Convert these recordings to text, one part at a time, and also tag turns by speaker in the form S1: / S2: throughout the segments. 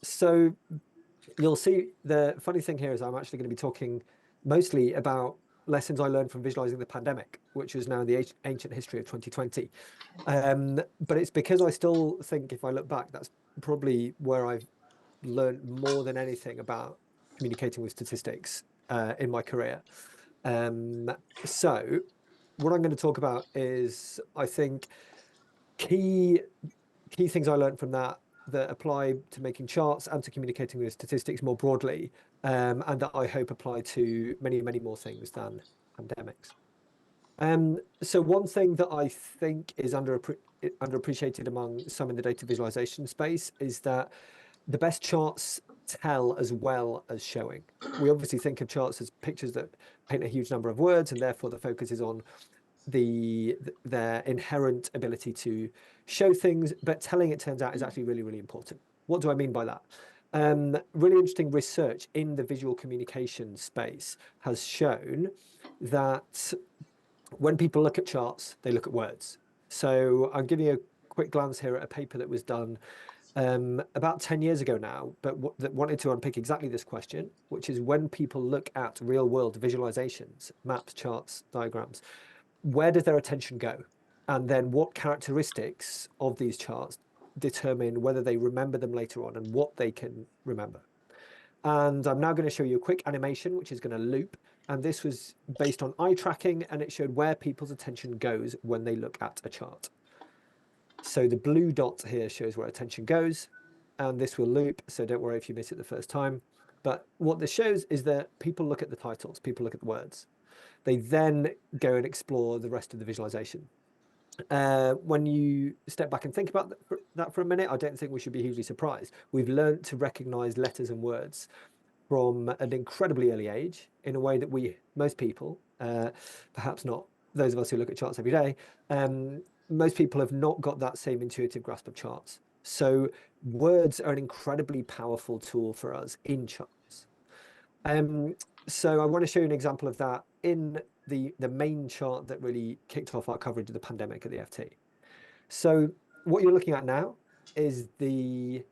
S1: So you'll see the funny thing here is I'm actually going to be talking mostly about lessons I learned from visualizing the pandemic, which is now in the ancient history of 2020. But it's because I still think if I look back, that's probably where I've learned more than anything about communicating with statistics in my career. Um, so what I'm going to talk about is, I think, key key things I learned from that that apply to making charts and to communicating with statistics more broadly, and that I hope apply to many, many more things than pandemics. So one thing that I think is underappreciated among some in the data visualization space is that the best charts tell as well as showing. We obviously think of charts as pictures that paint a huge number of words, and therefore the focus is on their inherent ability to show things, but telling, it turns out, is actually really, really important. What do I mean by that? Really interesting research in the visual communication space has shown that when people look at charts, they look at words. So I'm giving you a quick glance here at a paper that was done about 10 years ago now, but that wanted to unpick exactly this question, which is when people look at real world visualizations, maps, charts, diagrams, where does their attention go? And then what characteristics of these charts determine whether they remember them later on and what they can remember. And I'm now going to show you a quick animation, which is going to loop. And this was based on eye tracking, and it showed where people's attention goes when they look at a chart. So the blue dot here shows where attention goes, and this will loop. So don't worry if you miss it the first time. But what this shows is that people look at the titles, people look at the words. They then go and explore the rest of the visualization. When you step back and think about that for a minute, I don't think we should be hugely surprised. We've learned to recognize letters and words from an incredibly early age in a way that most people, perhaps not those of us who look at charts every day, most people have not got that same intuitive grasp of charts. So words are an incredibly powerful tool for us in charts. So I want to show you an example of that in the main chart that really kicked off our coverage of the pandemic at the FT. So what you're looking at now is the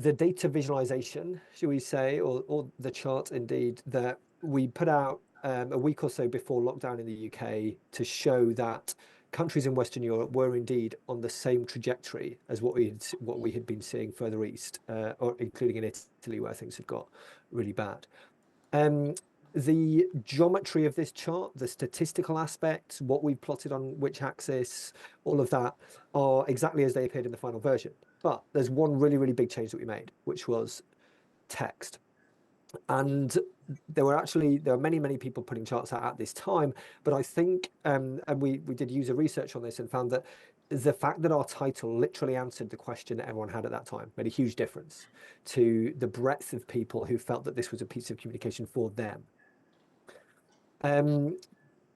S1: data visualization, should we say, or the chart indeed, that we put out a week or so before lockdown in the UK to show that countries in Western Europe were indeed on the same trajectory as what we had been seeing further east, or including in Italy, where things had got really bad. The geometry of this chart, the statistical aspects, what we've plotted on which axis, all of that are exactly as they appeared in the final version. But there's one really, really big change that we made, which was text. And there were many, many people putting charts out at this time, but I think, and we did user research on this and found that the fact that our title literally answered the question that everyone had at that time made a huge difference to the breadth of people who felt that this was a piece of communication for them.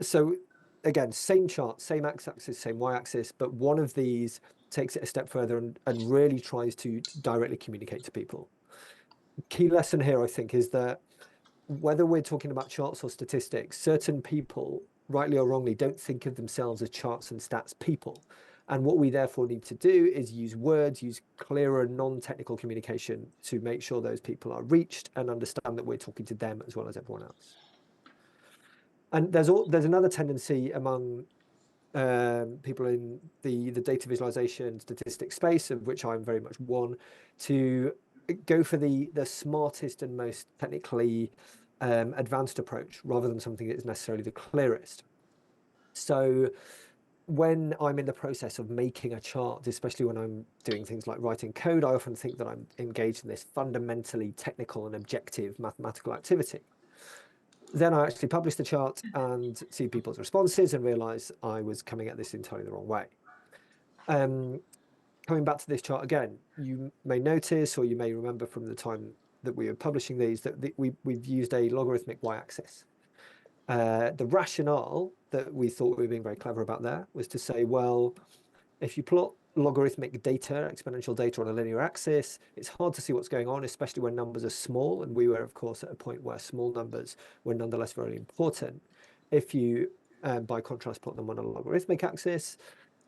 S1: So again, same chart, same x-axis, same y-axis, but one of these takes it a step further and really tries to directly communicate to people. Key lesson here, I think, is that whether we're talking about charts or statistics, certain people, rightly or wrongly, don't think of themselves as charts and stats people. And what we therefore need to do is use words, use clearer, non-technical communication to make sure those people are reached and understand that we're talking to them as well as everyone else. And there's another tendency among people in the data visualization statistics space, of which I'm very much one, to go for the smartest and most technically advanced approach rather than something that is necessarily the clearest. So when I'm in the process of making a chart, especially when I'm doing things like writing code, I often think that I'm engaged in this fundamentally technical and objective mathematical activity. Then I actually publish the chart and see people's responses and realize I was coming at this entirely the wrong way. Coming back to this chart again, you may notice, or you may remember from the time that we were publishing these, that we've used a logarithmic y-axis. The rationale that we thought we were being very clever about there was to say, well, if you plot logarithmic data, exponential data on a linear axis, it's hard to see what's going on, especially when numbers are small. And we were, of course, at a point where small numbers were nonetheless very important. If you, by contrast, plot them on a logarithmic axis,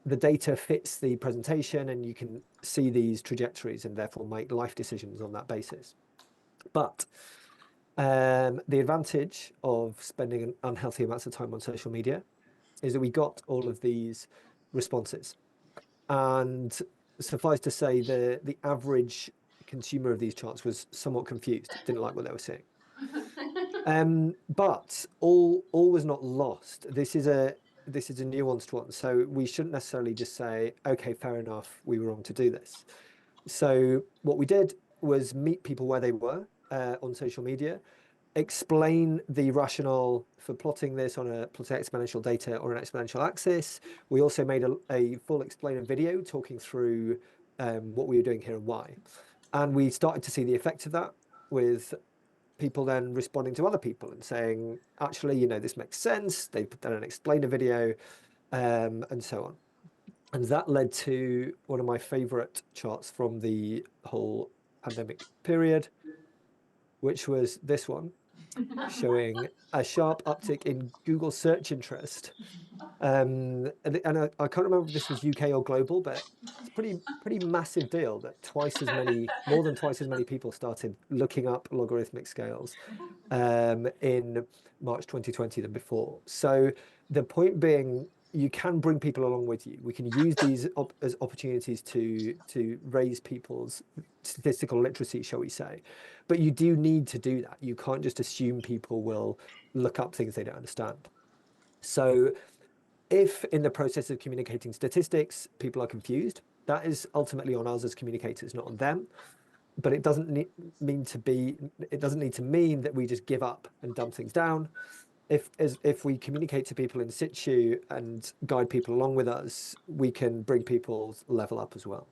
S1: the data fits the presentation and you can see these trajectories and therefore make life decisions on that basis. But the advantage of spending unhealthy amounts of time on social media is that we got all of these responses. And suffice to say, the average consumer of these charts was somewhat confused, didn't like what they were seeing. But all was not lost. This is a nuanced one. So we shouldn't necessarily just say, okay, fair enough, we were wrong to do this. So what we did was meet people where they were on social media, explain the rationale for plotting this on a plotting exponential data or an exponential axis. We also made a full explainer video talking through what we were doing here and why. And we started to see the effect of that with people then responding to other people and saying, actually, this makes sense. They put that in an explainer video and so on. And that led to one of my favorite charts from the whole pandemic period, which was this one, showing a sharp uptick in Google search interest. And I can't remember if this was UK or global, but it's a pretty massive deal that more than twice as many people started looking up logarithmic scales in March 2020 than before. So the point being, you can bring people along with you. We can use these as opportunities to raise people's statistical literacy, shall we say. But you do need to do that. You can't just assume people will look up things they don't understand. So if in the process of communicating statistics, people are confused, that is ultimately on us as communicators, not on them. But it doesn't need to mean that we just give up and dumb things down. If we communicate to people in situ and guide people along with us, we can bring people's level up as well.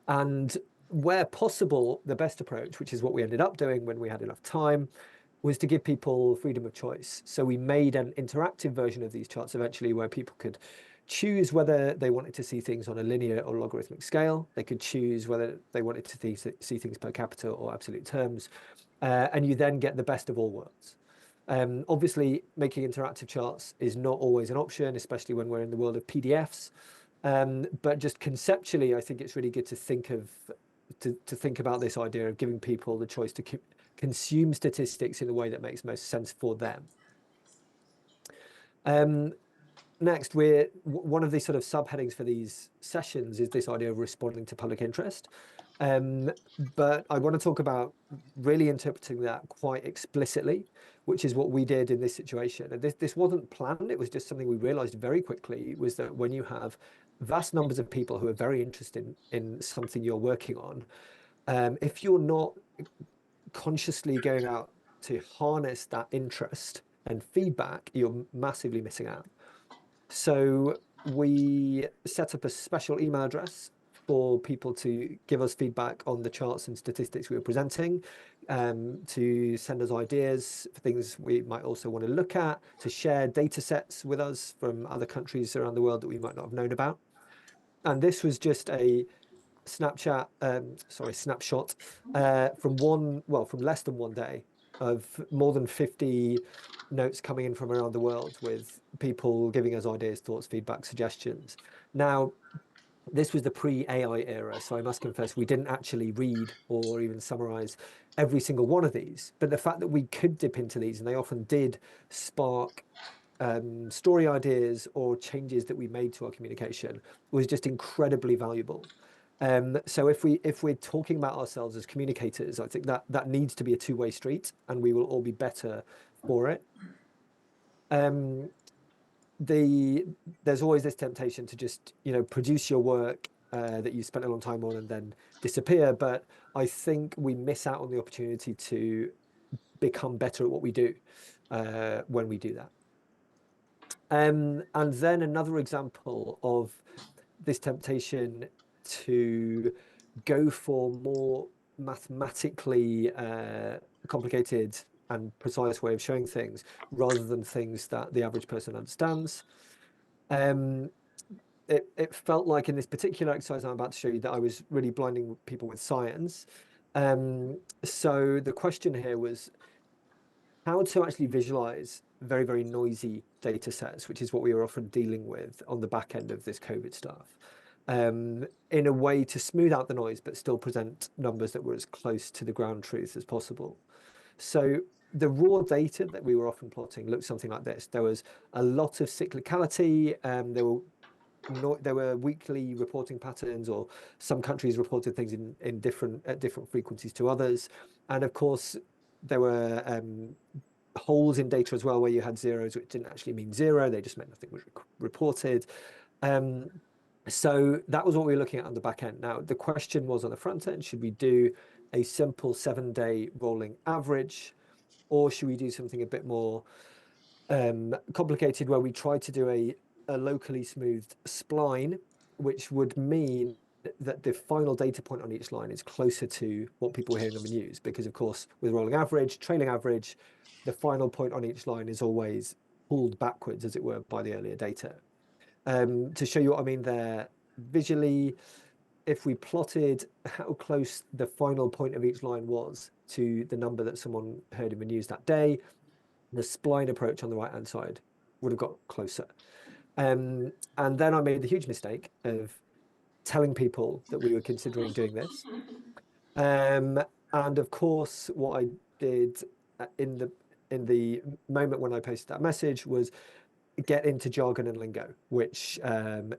S1: And where possible, the best approach, which is what we ended up doing when we had enough time, was to give people freedom of choice. So we made an interactive version of these charts eventually where people could choose whether they wanted to see things on a linear or logarithmic scale. They could choose whether they wanted to see things per capita or absolute terms. And you then get the best of all worlds. Obviously, making interactive charts is not always an option, especially when we're in the world of PDFs. But just conceptually, I think it's really good to think about this idea of giving people the choice to consume statistics in the way that makes most sense for them. Next, one of the sort of subheadings for these sessions is this idea of responding to public interest. But I want to talk about really interpreting that quite explicitly, which is what we did in this situation. And this wasn't planned. It was just something we realized very quickly, was that when you have vast numbers of people who are very interested in something you're working on, if you're not consciously going out to harness that interest and feedback, you're massively missing out. So we set up a special email address for people to give us feedback on the charts and statistics we were presenting, to send us ideas for things we might also want to look at, to share data sets with us from other countries around the world that we might not have known about. And this was just a snapshot from less than one day of more than 50 notes coming in from around the world with people giving us ideas, thoughts, feedback, suggestions. Now, this was the pre-AI era, so I must confess we didn't actually read or even summarize every single one of these. But the fact that we could dip into these, and they often did spark story ideas or changes that we made to our communication, was just incredibly valuable. So if we're talking about ourselves as communicators, I think that needs to be a two-way street, and we will all be better for it. There's always this temptation to just produce your work that you spent a long time on and then disappear. But I think we miss out on the opportunity to become better at what we do when we do that. And then another example of this temptation to go for more mathematically complicated and precise way of showing things rather than things that the average person understands. It felt like in this particular exercise I'm about to show you that I was really blinding people with science. So the question here was how to actually visualize very, very noisy data sets, which is what we were often dealing with on the back end of this COVID stuff, in a way to smooth out the noise, but still present numbers that were as close to the ground truth as possible. So the raw data that we were often plotting looked something like this. There was a lot of cyclicality. There were weekly reporting patterns, or some countries reported things in different frequencies to others. And of course, there were holes in data as well, where you had zeros, which didn't actually mean zero. They just meant nothing was reported. So that was what we were looking at on the back end. Now, the question was on the front end, should we do a simple 7-day rolling average, or should we do something a bit more complicated, where we try to do a locally smoothed spline, which would mean that the final data point on each line is closer to what people are hearing on the news. Because of course, with rolling average, trailing average, the final point on each line is always pulled backwards, as it were, by the earlier data. To show you what I mean there, visually, if we plotted how close the final point of each line was to the number that someone heard in the news that day, the spline approach on the right-hand side would have got closer. And then I made the huge mistake of telling people that we were considering doing this. And of course, what I did in the moment when I posted that message was get into jargon and lingo, which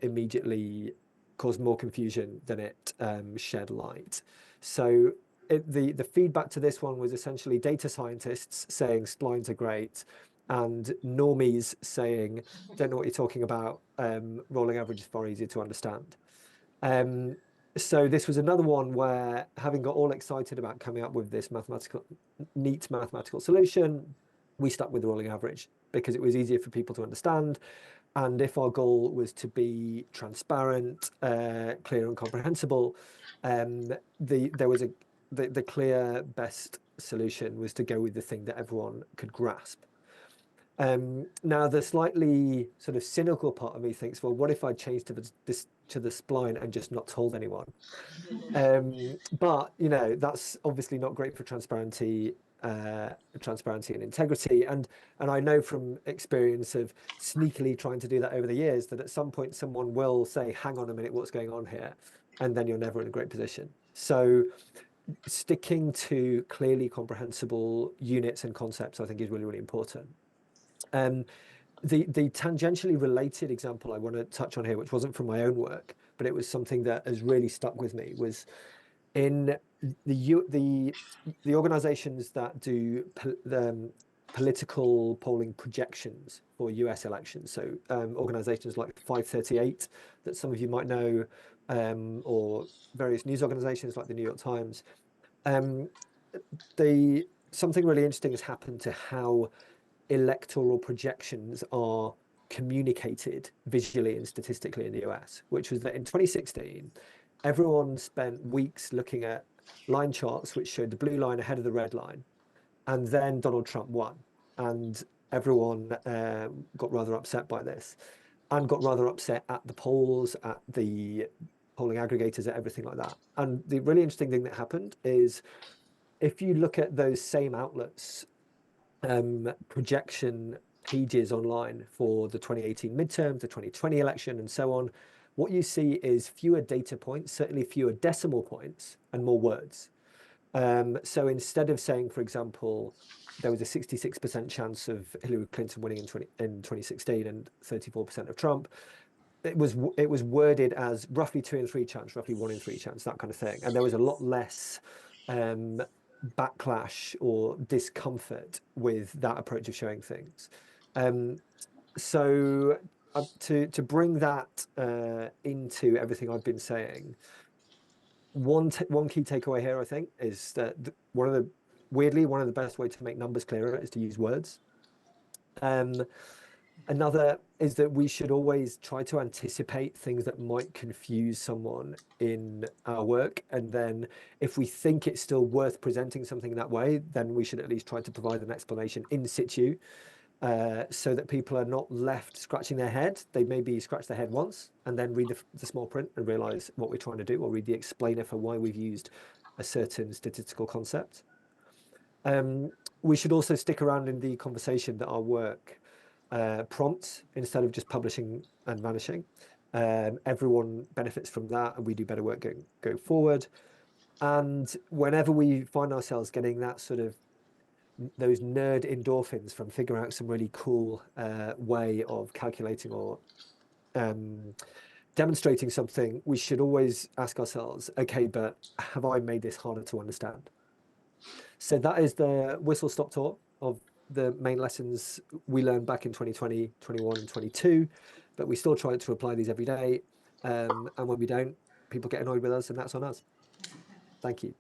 S1: immediately caused more confusion than it shed light. So the feedback to this one was essentially data scientists saying splines are great, and normies saying, don't know what you're talking about, rolling average is far easier to understand. So this was another one where, having got all excited about coming up with this neat mathematical solution, we stuck with the rolling average because it was easier for people to understand. And if our goal was to be transparent, clear and comprehensible, the clear best solution was to go with the thing that everyone could grasp. Now, the slightly sort of cynical part of me thinks, well, what if I changed to the spline and just not told anyone? But that's obviously not great for transparency and integrity. And I know from experience of sneakily trying to do that over the years that at some point someone will say, hang on a minute, what's going on here? And then you're never in a great position. So sticking to clearly comprehensible units and concepts, I think, is really, really important. The tangentially related example I want to touch on here, which wasn't from my own work, but it was something that has really stuck with me, was in the organizations that do political polling projections for US elections. So organizations like 538 that some of you might know, or various news organizations like the New York Times. Something really interesting has happened to how electoral projections are communicated visually and statistically in the US, which was that in 2016, everyone spent weeks looking at line charts which showed the blue line ahead of the red line. And then Donald Trump won. And everyone got rather upset by this, and got rather upset at the polls, at the polling aggregators, at everything like that. And the really interesting thing that happened is, if you look at those same outlets, projection pages online for the 2018 midterm, the 2020 election, and so on, what you see is fewer data points, certainly fewer decimal points, and more words. So instead of saying, for example, there was a 66% chance of Hillary Clinton winning in 2016 and 34% of Trump, it was worded as roughly 2 in 3 chance, roughly 1 in 3 chance, that kind of thing. And there was a lot less backlash or discomfort with that approach of showing things. So to bring that into everything I've been saying, one key takeaway here, I think, is that one of the best ways to make numbers clearer is to use words. Another is that we should always try to anticipate things that might confuse someone in our work. And then if we think it's still worth presenting something that way, then we should at least try to provide an explanation in situ, so that people are not left scratching their head. They maybe scratch their head once and then read the small print and realize what we're trying to do, or read the explainer for why we've used a certain statistical concept. We should also stick around in the conversation that our work prompts instead of just publishing and vanishing. Everyone benefits from that, and we do better work going forward. And whenever we find ourselves getting that sort of those nerd endorphins from figuring out some really cool way of calculating or demonstrating something, we should always ask ourselves, okay, but have I made this harder to understand? So that is the whistle-stop tour of the main lessons we learned back in 2020, 21, and 22, but we still try to apply these every day. And when we don't, people get annoyed with us, and that's on us. Thank you.